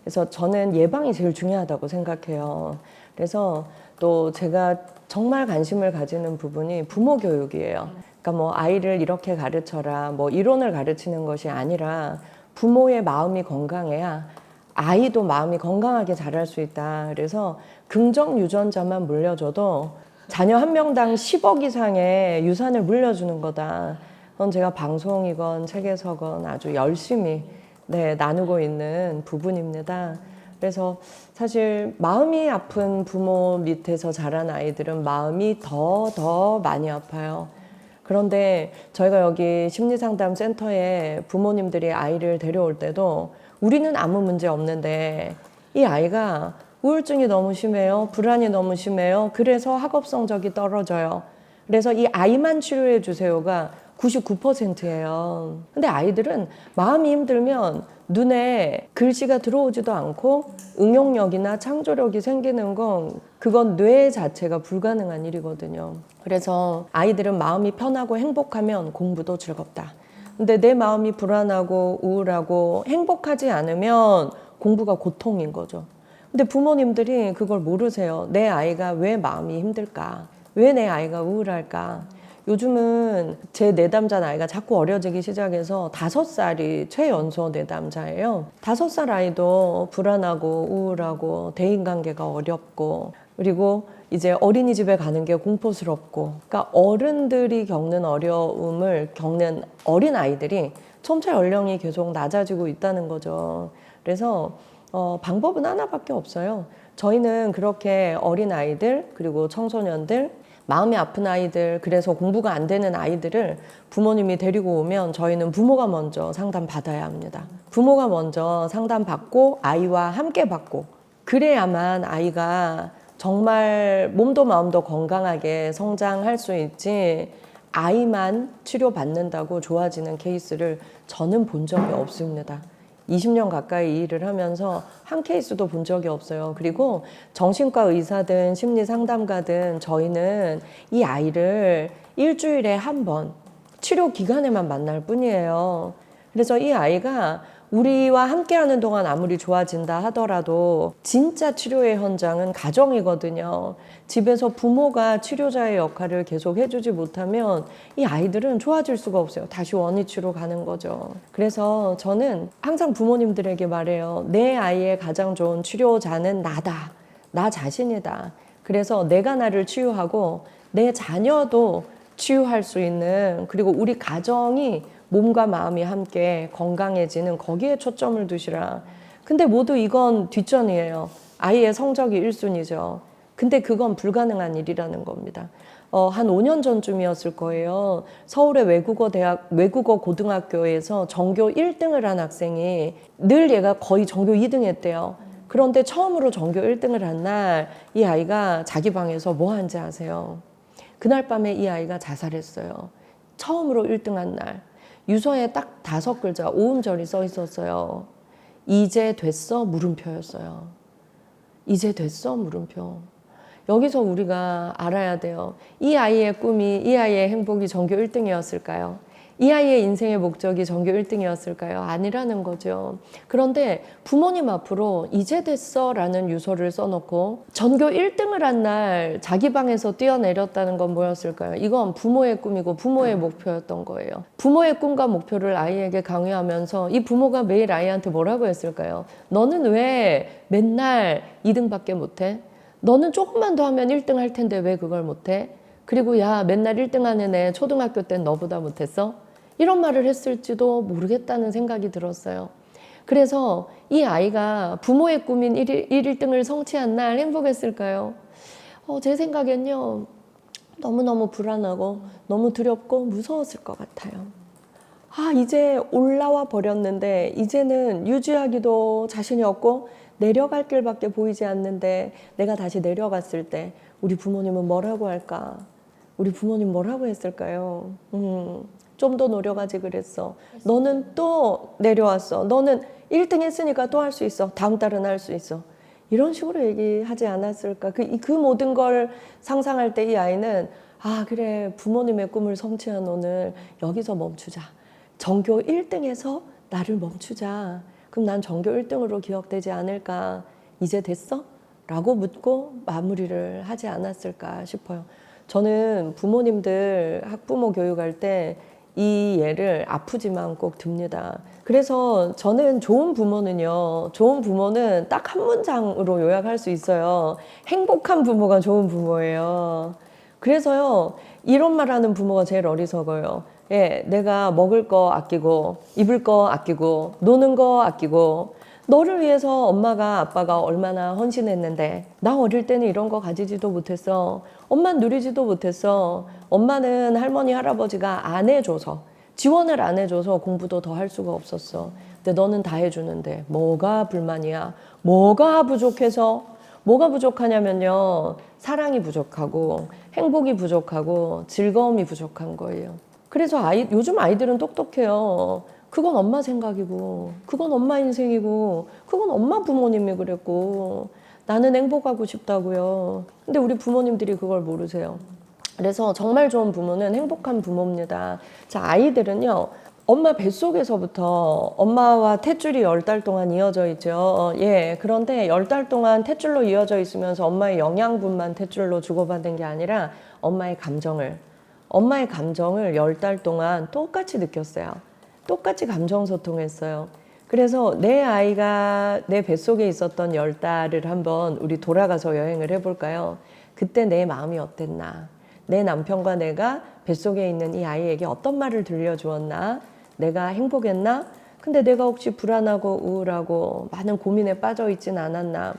그래서 저는 예방이 제일 중요하다고 생각해요. 그래서 또 제가 정말 관심을 가지는 부분이 부모 교육이에요. 그러니까 뭐 아이를 이렇게 가르쳐라, 뭐 이론을 가르치는 것이 아니라 부모의 마음이 건강해야 아이도 마음이 건강하게 자랄 수 있다. 그래서 긍정 유전자만 물려줘도 자녀 한 명당 10억 이상의 유산을 물려주는 거다. 그건 제가 방송이건 책에서건 아주 열심히 나누고 있는 부분입니다. 그래서 사실 마음이 아픈 부모 밑에서 자란 아이들은 마음이 더 많이 아파요. 그런데 저희가 여기 심리상담센터에 부모님들이 아이를 데려올 때도 우리는 아무 문제 없는데 이 아이가 우울증이 너무 심해요. 불안이 너무 심해요. 그래서 학업 성적이 떨어져요. 그래서 이 아이만 치료해 주세요가 99%예요. 근데 아이들은 마음이 힘들면 눈에 글씨가 들어오지도 않고 응용력이나 창조력이 생기는 건 그건 뇌 자체가 불가능한 일이거든요. 그래서 아이들은 마음이 편하고 행복하면 공부도 즐겁다. 근데 내 마음이 불안하고 우울하고 행복하지 않으면 공부가 고통인 거죠. 근데 부모님들이 그걸 모르세요. 내 아이가 왜 마음이 힘들까? 왜 내 아이가 우울할까? 요즘은 제 내담자 나이가 자꾸 어려지기 시작해서 5살이 최연소 내담자예요. 5살 아이도 불안하고 우울하고 대인관계가 어렵고 그리고 이제 어린이집에 가는 게 공포스럽고 그러니까 어른들이 겪는 어려움을 겪는 어린 아이들이 점차 연령이 계속 낮아지고 있다는 거죠. 그래서 방법은 하나밖에 없어요. 저희는 그렇게 어린 아이들 그리고 청소년들 마음이 아픈 아이들 그래서 공부가 안 되는 아이들을 부모님이 데리고 오면 저희는 부모가 먼저 상담 받아야 합니다. 부모가 먼저 상담 받고 아이와 함께 받고 그래야만 아이가 정말 몸도 마음도 건강하게 성장할 수 있지 아이만 치료받는다고 좋아지는 케이스를 저는 본 적이 없습니다. 20년 가까이 이 일을 하면서 한 케이스도 본 적이 없어요. 그리고 정신과 의사든 심리 상담가든 저희는 이 아이를 일주일에 한 번 치료 기간에만 만날 뿐이에요. 그래서 이 아이가 우리와 함께하는 동안 아무리 좋아진다 하더라도 진짜 치료의 현장은 가정이거든요. 집에서 부모가 치료자의 역할을 계속 해주지 못하면 이 아이들은 좋아질 수가 없어요. 다시 원위치로 가는 거죠. 그래서 저는 항상 부모님들에게 말해요. 내 아이의 가장 좋은 치료자는 나다. 나 자신이다. 그래서 내가 나를 치유하고 내 자녀도 치유할 수 있는 그리고 우리 가정이 몸과 마음이 함께 건강해지는 거기에 초점을 두시라. 근데 모두 이건 뒷전이에요. 아이의 성적이 1순위죠. 근데 그건 불가능한 일이라는 겁니다. 한 5년 전쯤이었을 거예요. 서울의 외국어 고등학교에서 전교 1등을 한 학생이 늘 얘가 거의 전교 2등 했대요. 그런데 처음으로 전교 1등을 한 날 이 아이가 자기 방에서 뭐 하는지 아세요? 그날 밤에 이 아이가 자살했어요. 처음으로 1등 한 날. 유서에 딱 5글자 5음절이 써 있었어요. 이제 됐어? 물음표였어요. 이제 됐어? 물음표. 여기서 우리가 알아야 돼요. 이 아이의 꿈이, 이 아이의 행복이 전교 1등이었을까요? 이 아이의 인생의 목적이 전교 1등이었을까요? 아니라는 거죠. 그런데 부모님 앞으로 이제 됐어 라는 유서를 써놓고 전교 1등을 한 날 자기 방에서 뛰어내렸다는 건 뭐였을까요? 이건 부모의 꿈이고 부모의 목표였던 거예요. 부모의 꿈과 목표를 아이에게 강요하면서 이 부모가 매일 아이한테 뭐라고 했을까요? 너는 왜 맨날 2등밖에 못해? 너는 조금만 더 하면 1등 할 텐데 왜 그걸 못해? 그리고 야 맨날 1등 하는 애 초등학교 땐 너보다 못했어? 이런 말을 했을지도 모르겠다는 생각이 들었어요. 그래서 이 아이가 부모의 꿈인 1등을 성취한 날 행복했을까요? 제 생각엔요. 너무너무 불안하고 너무 두렵고 무서웠을 것 같아요. 이제 올라와 버렸는데 이제는 유지하기도 자신이 없고 내려갈 길밖에 보이지 않는데 내가 다시 내려갔을 때 우리 부모님은 뭐라고 할까? 우리 부모님 뭐라고 했을까요? 좀 더 노력하지 그랬어. 너는 또 내려왔어. 너는 1등 했으니까 또 할 수 있어. 다음 달은 할 수 있어. 이런 식으로 얘기하지 않았을까? 그 모든 걸 상상할 때 이 아이는 그래 부모님의 꿈을 성취한 오늘 여기서 멈추자. 전교 1등에서 나를 멈추자. 그럼 난 전교 1등으로 기억되지 않을까? 이제 됐어? 라고 묻고 마무리를 하지 않았을까 싶어요. 저는 부모님들 학부모 교육할 때 이 예를 아프지만 꼭 듭니다. 그래서 저는 좋은 부모는 딱 한 문장으로 요약할 수 있어요. 행복한 부모가 좋은 부모예요. 그래서요, 이런 말 하는 부모가 제일 어리석어요. 예, 내가 먹을 거 아끼고, 입을 거 아끼고, 노는 거 아끼고, 너를 위해서 엄마가 아빠가 얼마나 헌신했는데 나 어릴 때는 이런 거 가지지도 못했어. 엄마는 누리지도 못했어. 엄마는 할머니 할아버지가 안 해줘서 지원을 안 해줘서 공부도 더 할 수가 없었어. 근데 너는 다 해주는데 뭐가 불만이야? 뭐가 부족해서? 뭐가 부족하냐면요, 사랑이 부족하고 행복이 부족하고 즐거움이 부족한 거예요. 그래서 요즘 아이들은 똑똑해요. 그건 엄마 생각이고, 그건 엄마 인생이고, 그건 엄마 부모님이 그랬고, 나는 행복하고 싶다고요. 근데 우리 부모님들이 그걸 모르세요. 그래서 정말 좋은 부모는 행복한 부모입니다. 자, 아이들은요, 엄마 뱃속에서부터 엄마와 탯줄이 10달 동안 이어져 있죠. 예, 그런데 10달 동안 탯줄로 이어져 있으면서 엄마의 영양분만 탯줄로 주고받은 게 아니라 엄마의 감정을 10달 동안 똑같이 느꼈어요. 똑같이 감정소통했어요. 그래서 내 아이가 내 뱃속에 있었던 10달을 한번 우리 돌아가서 여행을 해볼까요? 그때 내 마음이 어땠나? 내 남편과 내가 뱃속에 있는 이 아이에게 어떤 말을 들려주었나? 내가 행복했나? 근데 내가 혹시 불안하고 우울하고 많은 고민에 빠져 있진 않았나?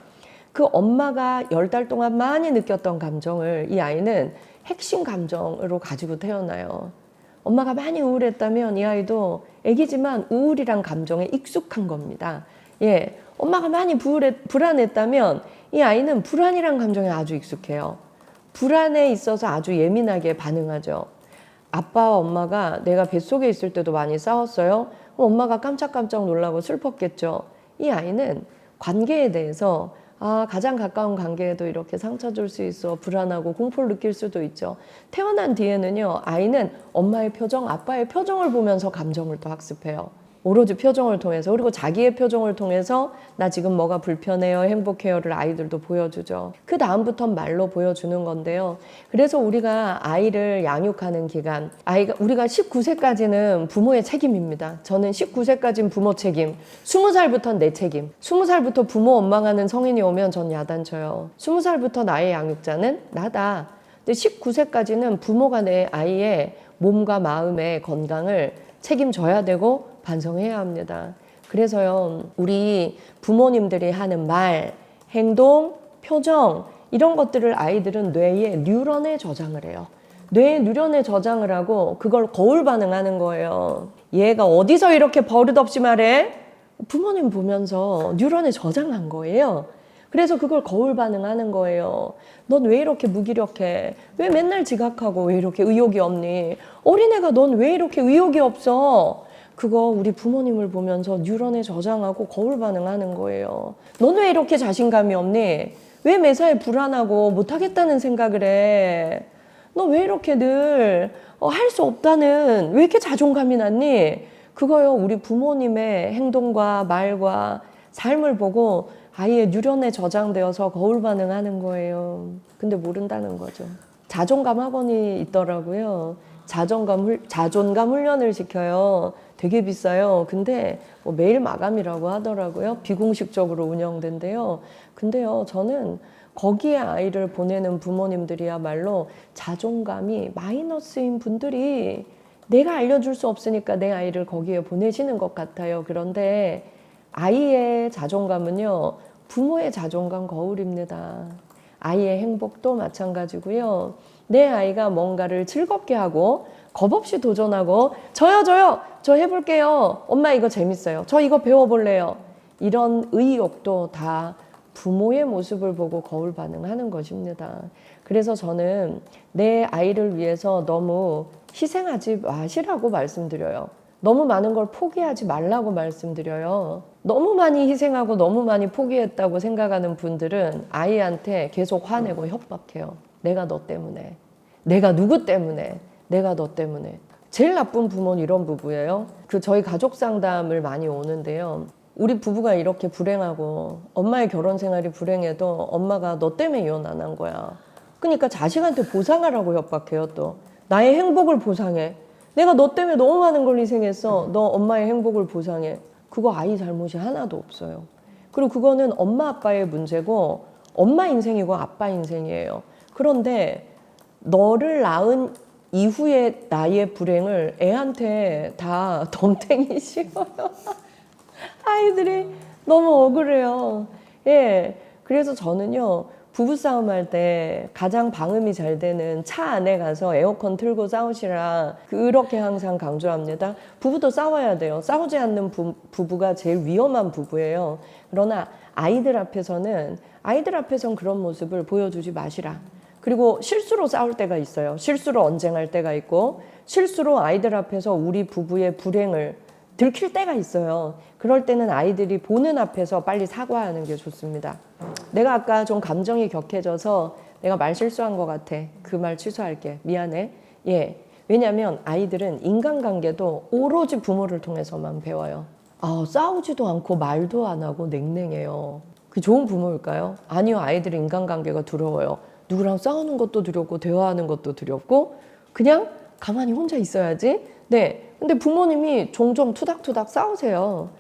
그 엄마가 10달 동안 많이 느꼈던 감정을 이 아이는 핵심 감정으로 가지고 태어나요. 엄마가 많이 우울했다면 이 아이도 애기지만 우울이란 감정에 익숙한 겁니다. 예, 엄마가 많이 불안했다면 이 아이는 불안이란 감정에 아주 익숙해요. 불안에 있어서 아주 예민하게 반응하죠. 아빠와 엄마가 내가 뱃속에 있을 때도 많이 싸웠어요. 엄마가 깜짝깜짝 놀라고 슬펐겠죠. 이 아이는 관계에 대해서 가장 가까운 관계에도 이렇게 상처 줄 수 있어 불안하고 공포를 느낄 수도 있죠. 태어난 뒤에는요, 아이는 엄마의 표정, 아빠의 표정을 보면서 감정을 또 학습해요. 오로지 표정을 통해서. 그리고 자기의 표정을 통해서 나 지금 뭐가 불편해요, 행복해요를 아이들도 보여주죠. 그 다음부터는 말로 보여주는 건데요. 그래서 우리가 아이를 양육하는 기간, 우리가 19세까지는 부모의 책임입니다. 저는 19세까지는 부모 책임, 20살부터는 내 책임. 20살부터 부모 원망하는 성인이 오면 전 야단쳐요. 20살부터 나의 양육자는 나다. 근데 19세까지는 부모가 내 아이의 몸과 마음의 건강을 책임져야 되고 반성해야 합니다. 그래서요, 우리 부모님들이 하는 말, 행동, 표정 이런 것들을 아이들은 뇌에 뉴런에 저장을 해요. 뇌에 뉴런에 저장을 하고 그걸 거울 반응하는 거예요. 얘가 어디서 이렇게 버릇없이 말해? 부모님 보면서 뉴런에 저장한 거예요. 그래서 그걸 거울 반응하는 거예요. 넌 왜 이렇게 무기력해? 왜 맨날 지각하고 왜 이렇게 의욕이 없니? 어린애가 넌 왜 이렇게 의욕이 없어? 그거 우리 부모님을 보면서 뉴런에 저장하고 거울 반응하는 거예요. 넌 왜 이렇게 자신감이 없니? 왜 매사에 불안하고 못하겠다는 생각을 해? 너 왜 이렇게 늘 할 수 없다는, 왜 이렇게 자존감이 낮니? 그거요, 우리 부모님의 행동과 말과 삶을 보고 아이의 뉴런에 저장되어서 거울 반응하는 거예요. 근데 모른다는 거죠. 자존감 학원이 있더라고요. 자존감 훈련을 시켜요. 되게 비싸요. 근데 뭐 매일 마감이라고 하더라고요. 비공식적으로 운영된대요. 근데요, 저는 거기에 아이를 보내는 부모님들이야말로 자존감이 마이너스인 분들이 내가 알려줄 수 없으니까 내 아이를 거기에 보내시는 것 같아요. 그런데 아이의 자존감은요, 부모의 자존감 거울입니다. 아이의 행복도 마찬가지고요. 내 아이가 뭔가를 즐겁게 하고 겁 없이 도전하고 저요 저 해볼게요, 엄마 이거 재밌어요, 저 이거 배워볼래요, 이런 의욕도 다 부모의 모습을 보고 거울 반응하는 것입니다. 그래서 저는 내 아이를 위해서 너무 희생하지 마시라고 말씀드려요. 너무 많은 걸 포기하지 말라고 말씀드려요. 너무 많이 희생하고 너무 많이 포기했다고 생각하는 분들은 아이한테 계속 화내고 협박해요. 내가 너 때문에, 내가 누구 때문에, 내가 너 때문에. 제일 나쁜 부모는 이런 부부예요. 저희 가족 상담을 많이 오는데요. 우리 부부가 이렇게 불행하고 엄마의 결혼 생활이 불행해도 엄마가 너 때문에 이혼 안 한 거야. 그러니까 자식한테 보상하라고 협박해요. 또 나의 행복을 보상해. 내가 너 때문에 너무 많은 걸 희생했어. 너 엄마의 행복을 보상해. 그거 아이 잘못이 하나도 없어요. 그리고 그거는 엄마 아빠의 문제고 엄마 인생이고 아빠 인생이에요. 그런데 너를 낳은 이후의 나의 불행을 애한테 다 덤탱이 씌워요. 아이들이 너무 억울해요. 예. 그래서 저는요, 부부싸움 할 때 가장 방음이 잘 되는 차 안에 가서 에어컨 틀고 싸우시라. 그렇게 항상 강조합니다. 부부도 싸워야 돼요. 싸우지 않는 부부가 제일 위험한 부부예요. 그러나 아이들 앞에서는 그런 모습을 보여주지 마시라. 그리고 실수로 싸울 때가 있어요. 실수로 언쟁할 때가 있고, 실수로 아이들 앞에서 우리 부부의 불행을 들킬 때가 있어요. 그럴 때는 아이들이 보는 앞에서 빨리 사과하는 게 좋습니다. 내가 아까 좀 감정이 격해져서 내가 말 실수한 것 같아. 그 말 취소할게. 미안해. 예. 왜냐하면 아이들은 인간관계도 오로지 부모를 통해서만 배워요. 싸우지도 않고 말도 안 하고 냉랭해요. 그 좋은 부모일까요? 아니요. 아이들은 인간관계가 두려워요. 누구랑 싸우는 것도 두렵고 대화하는 것도 두렵고 그냥 가만히 혼자 있어야지. 네. 근데 부모님이 종종 투닥투닥 싸우세요.